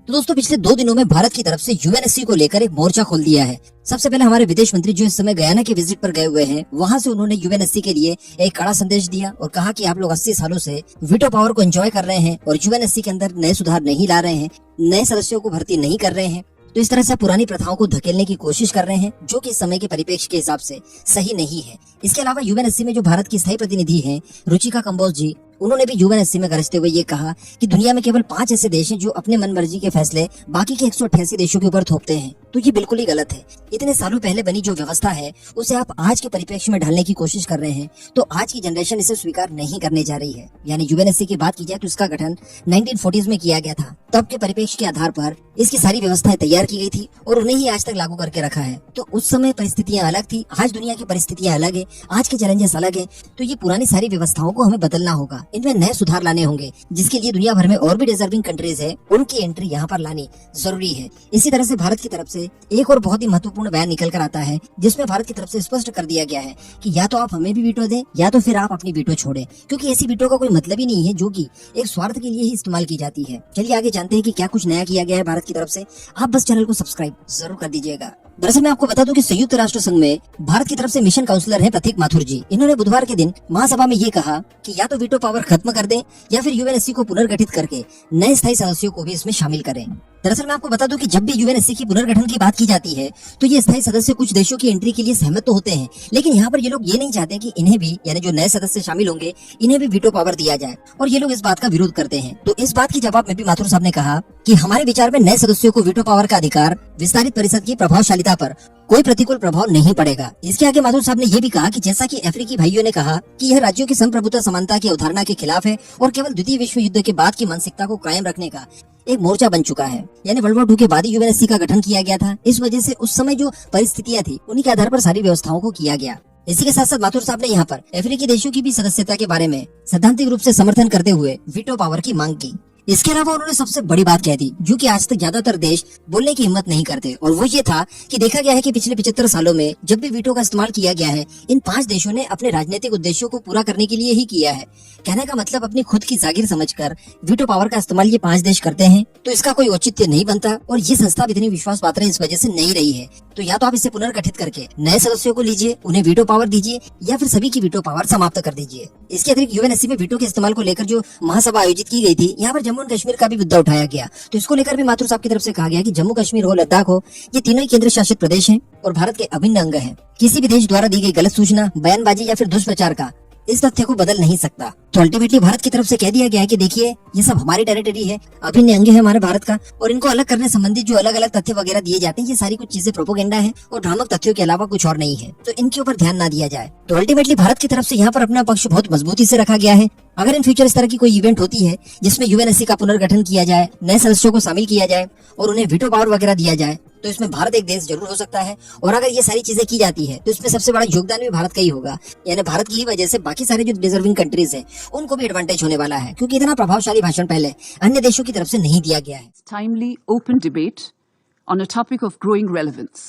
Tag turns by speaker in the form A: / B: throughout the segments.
A: तो दोस्तों पिछले 2 दिनों में भारत की तरफ से यूएनएससी को लेकर एक मोर्चा खोल दिया है। सबसे पहले हमारे विदेश मंत्री जो इस समय गयाना के विजिट पर गए हुए हैं, वहां से उन्होंने यूएनएससी के लिए एक कड़ा संदेश दिया और कहा कि आप लोग 80 सालों से वीटो पावर को एंजॉय कर रहे हैं और यूएनएससी के अंदर नए सुधार नहीं ला रहे हैं, नए सदस्यों को भर्ती नहीं कर रहे हैं। तो इस तरह से पुरानी प्रथाओं को धकेलने की कोशिश कर रहे हैं, जो कि इस समय के परिप्रेक्ष्य के हिसाब से सही नहीं है। इसके अलावा यूएनएससी में जो भारत की स्थायी प्रतिनिधि हैं, रुचिका कंबोज जी, उन्होंने भी यूएनएससी में गरजते हुए ये कहा कि दुनिया में केवल 5 ऐसे देश हैं जो अपने मनमर्जी के फैसले बाकी के 188 देशों के ऊपर थोपते हैं। तो ये बिल्कुल ही गलत है। इतने सालों पहले बनी जो व्यवस्था है उसे आप आज के परिप्रेक्ष्य में ढालने की कोशिश कर रहे हैं, तो आज की जनरेशन इसे स्वीकार नहीं करने जा रही है। यानी यूएनएससी की बात की जाए तो इसका गठन 1940s में किया गया था। तब के परिप्रेक्ष्य के आधार पर इसकी सारी व्यवस्थाएं तैयार की गई थी और उन्हें ही आज तक लागू करके रखा है। तो उस समय परिस्थितियां अलग थी, आज दुनिया की परिस्थितियां अलग है, आज के चैलेंजेस अलग है। तो ये पुरानी सारी व्यवस्थाओं को हमें बदलना होगा, इनमें नए सुधार लाने होंगे, जिसके लिए दुनिया भर में और भी डिजर्विंग कंट्रीज है, उनकी एंट्री यहाँ पर लानी जरूरी है। इसी तरह से भारत की तरफ से एक और बहुत ही महत्वपूर्ण बयान निकल कर आता है, जिसमें भारत की तरफ से स्पष्ट कर दिया गया है कि या तो आप हमें भी वीटो दें या तो फिर आप अपनी वीटो छोड़ें, क्योंकि ऐसी वीटो का कोई मतलब ही नहीं है जो कि एक स्वार्थ के लिए ही इस्तेमाल की जाती है। चलिए आगे जानते हैं कि क्या कुछ नया किया गया है भारत की तरफ से। आप बस चैनल को सब्सक्राइब जरूर कर दीजिएगा। दरअसल मैं आपको बता दूं कि संयुक्त राष्ट्र संघ में भारत की तरफ से मिशन काउंसलर हैं प्रतीक माथुर जी। इन्होंने बुधवार के दिन महासभा में ये कहा कि या तो वीटो पावर खत्म कर दें या फिर यूएनएससी को पुनर्गठित करके नए स्थायी सदस्यों को भी इसमें शामिल करें। दरअसल मैं आपको बता दूं कि जब भी यूएनएससी की पुनर्गठन की बात की जाती है तो ये स्थायी सदस्य कुछ देशों की एंट्री के लिए सहमत तो होते हैं, लेकिन यहाँ पर ये लोग ये नहीं चाहते कि इन्हें भी, यानी जो नए सदस्य शामिल होंगे, इन्हें भी वीटो पावर दिया जाए, और ये लोग इस बात का विरोध करते हैं। तो इस बात के जवाब में भी माथुर साहब ने कहा कि हमारे विचार में नए सदस्यों को वीटो पावर का अधिकार विस्तारित परिषद की प्रभावशालिता पर कोई प्रतिकूल प्रभाव नहीं पड़ेगा। इसके आगे माथुर साहब ने ये भी कहा कि जैसा कि अफ्रीकी भाइयों ने कहा कि यह राज्यों की संप्रभुता समानता की अवधारणा के खिलाफ है और केवल द्वितीय विश्व युद्ध के बाद की मानसिकता को कायम रखने का एक मोर्चा बन चुका है। यानी वर्ल्ड वॉर 2 के बाद ही यूएनएससी का गठन किया गया था। इस वजह से उस समय जो परिस्थितियां थी उन्हीं के आधार पर सारी व्यवस्थाओं को किया गया। इसी के साथ साथ माथुर साहब ने यहाँ पर अफ्रीकी देशों की भी सदस्यता के बारे में सैद्धांतिक रूप से समर्थन करते हुए वीटो पावर की मांग की। इसके अलावा उन्होंने सबसे बड़ी बात कह दी, जो कि आज तक ज्यादातर देश बोलने की हिम्मत नहीं करते, और वो ये था कि देखा गया है कि पिछले 75 सालों में जब भी वीटो का इस्तेमाल किया गया है, इन 5 देशों ने अपने राजनीतिक उद्देश्यों को पूरा करने के लिए ही किया है। कहने का मतलब अपनी खुद की जागीर समझकर वीटो पावर का इस्तेमाल ये 5 देश करते हैं, तो इसका कोई औचित्य नहीं बनता और ये संस्था इतनी विश्वास पात्र इस वजह से नहीं रही है। तो या तो आप इसे पुनर्गठित करके नए सदस्यों को लीजिए, उन्हें वीटो पावर दीजिए, या फिर सभी की वीटो पावर समाप्त कर दीजिए। इसके अतिरिक्त यूएनएससी में वीटो के इस्तेमाल को लेकर जो महासभा आयोजित की गई थी, यहाँ पर जम्मू एंड कश्मीर का भी मुद्दा उठाया गया। तो इसको लेकर भी माथुर साहब की तरफ से कहा गया कि जम्मू कश्मीर हो, लद्दाख हो, ये तीनों ही केंद्र शासित प्रदेश हैं और भारत के अभिन्न अंग हैं। किसी भी देश द्वारा दी गई गलत सूचना, बयानबाजी या फिर दुष्प्रचार का इस तथ्य को बदल नहीं सकता। तो अल्टीमेटली भारत की तरफ से कह दिया गया है कि देखिए ये सब हमारी टेरिटरी है, अभिन्न अंग है हमारे भारत का, और इनको अलग करने संबंधित जो अलग अलग तथ्य वगैरह दिए जाते हैं, ये सारी कुछ चीजें प्रोपोगेंडा है और भ्रामक तथ्यों के अलावा कुछ और नहीं है। तो इनके ऊपर ध्यान ना दिया जाए। तो अल्टीमेटली भारत की तरफ से यहाँ पर अपना पक्ष बहुत मजबूती से रखा गया है। अगर इन फ्यूचर इस तरह की कोई इवेंट होती है जिसमें यूएनएससी का पुनर्गठन किया जाए, नए सदस्यों को शामिल किया जाए और उन्हें वीटो पावर वगैरह दिया जाए, तो इसमें भारत एक देश जरूर हो सकता है। और अगर ये सारी चीजें की जाती है तो इसमें सबसे बड़ा योगदान भी भारत का ही होगा। यानी भारत की ही वजह से बाकी सारे जो डिजर्विंग कंट्रीज हैं उनको भी एडवांटेज होने वाला है, क्योंकि इतना प्रभावशाली भाषण पहले अन्य देशों की तरफ से नहीं दिया गया है।
B: Timely, open debate on a topic of growing relevance.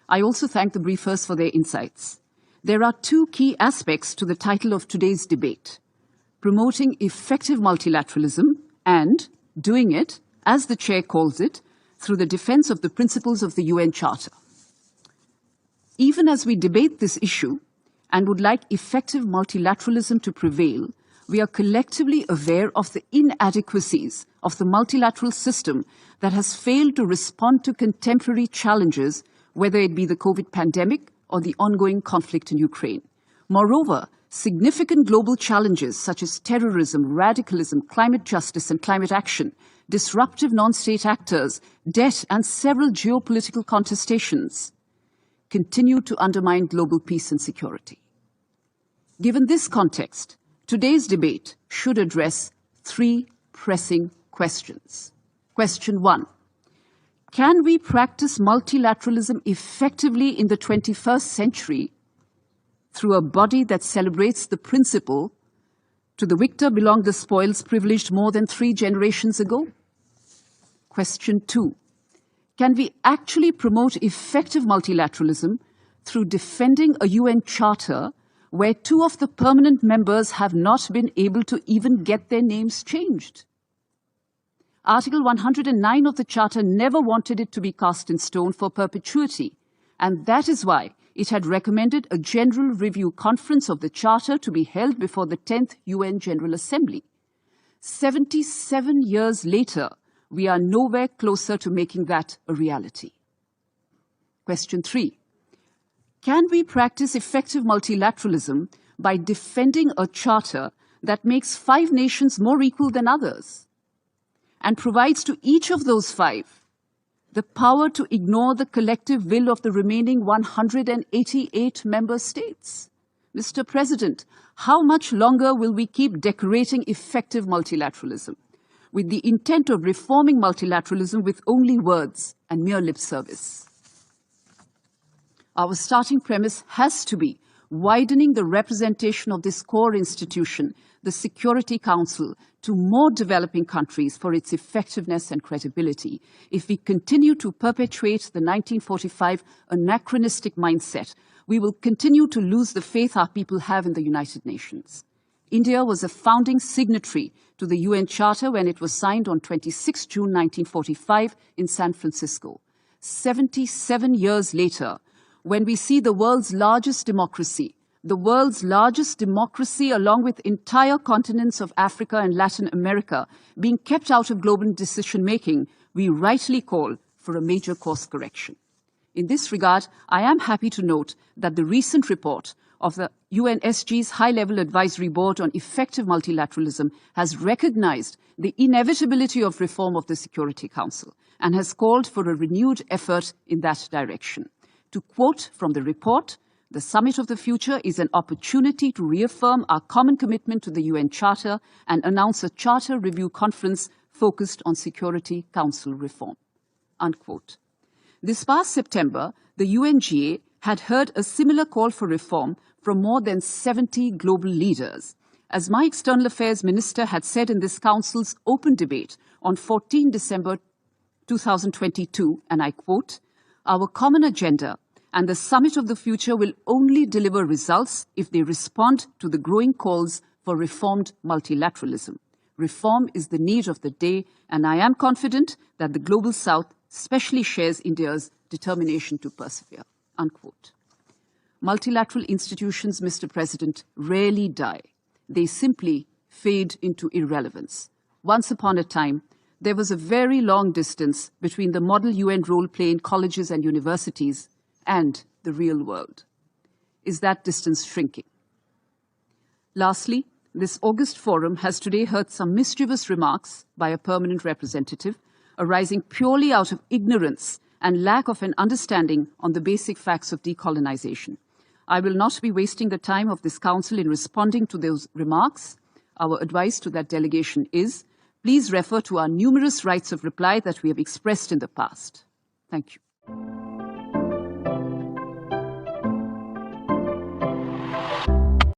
B: I also thank the briefers for their insights. There are 2 key aspects to the title of today's debate: promoting effective multilateralism and doing it, as the chair calls it, through the defense of the principles of the UN Charter. Even as we debate this issue and would like effective multilateralism to prevail, we are collectively aware of the inadequacies of the multilateral system that has failed to respond to contemporary challenges, whether it be the COVID pandemic or the ongoing conflict in Ukraine. Moreover, significant global challenges such as terrorism, radicalism, climate justice and climate action, disruptive non-state actors, debt and several geopolitical contestations continue to undermine global peace and security. Given this context, today's debate should address 3 pressing questions. Question 1. Can we practice multilateralism effectively in the 21st century through a body that celebrates the principle "to the victor belong the spoils privileged more than 3 generations ago"? Question 2. Can we actually promote effective multilateralism through defending a UN Charter where 2 of the permanent members have not been able to even get their names changed? Article 109 of the Charter never wanted it to be cast in stone for perpetuity, and that is why it had recommended a General Review Conference of the Charter to be held before the 10th UN General Assembly. 77 years later, we are nowhere closer to making that a reality. Question 3. Can we practice effective multilateralism by defending a charter that makes 5 nations more equal than others and provides to each of those 5 the power to ignore the collective will of the remaining 188 member states? Mr. President, how much longer will we keep decorating effective multilateralism with the intent of reforming multilateralism with only words and mere lip service? Our starting premise has to be widening the representation of this core institution, the Security Council, to more developing countries for its effectiveness and credibility. If we continue to perpetuate the 1945 anachronistic mindset, we will continue to lose the faith our people have in the United Nations. India was a founding signatory to the UN Charter when it was signed on 26 June 1945 in San Francisco. 77 years later, when we see the world's largest democracy along with entire continents of Africa and Latin America being kept out of global decision-making, we rightly call for a major course correction. In this regard, I am happy to note that the recent report of the UNSC's High-Level Advisory Board on Effective Multilateralism has recognized the inevitability of reform of the Security Council and has called for a renewed effort in that direction. To quote from the report, the Summit of the Future is an opportunity to reaffirm our common commitment to the UN Charter and announce a Charter Review Conference focused on Security Council reform. Unquote. This past September, the UNGA had heard a similar call for reform from more than 70 global leaders. As my External Affairs Minister had said in this Council's open debate on 14 December 2022, and I quote, "Our common agenda and the Summit of the Future will only deliver results if they respond to the growing calls for reformed multilateralism. Reform is the need of the day, and I am confident that the Global South especially shares India's determination to persevere." Unquote. Multilateral institutions, Mr. President, rarely die. They simply fade into irrelevance. Once upon a time, there was a very long distance between the model UN role play in colleges and universities and the real world. Is that distance shrinking? Lastly, this August forum has today heard some mischievous remarks by a permanent representative arising purely out of ignorance and lack of an understanding on the basic facts of decolonization. I will not be wasting the time of this Council in responding to those remarks. Our advice to that delegation is, please refer to our numerous rights of reply that we have expressed in the past. Thank you.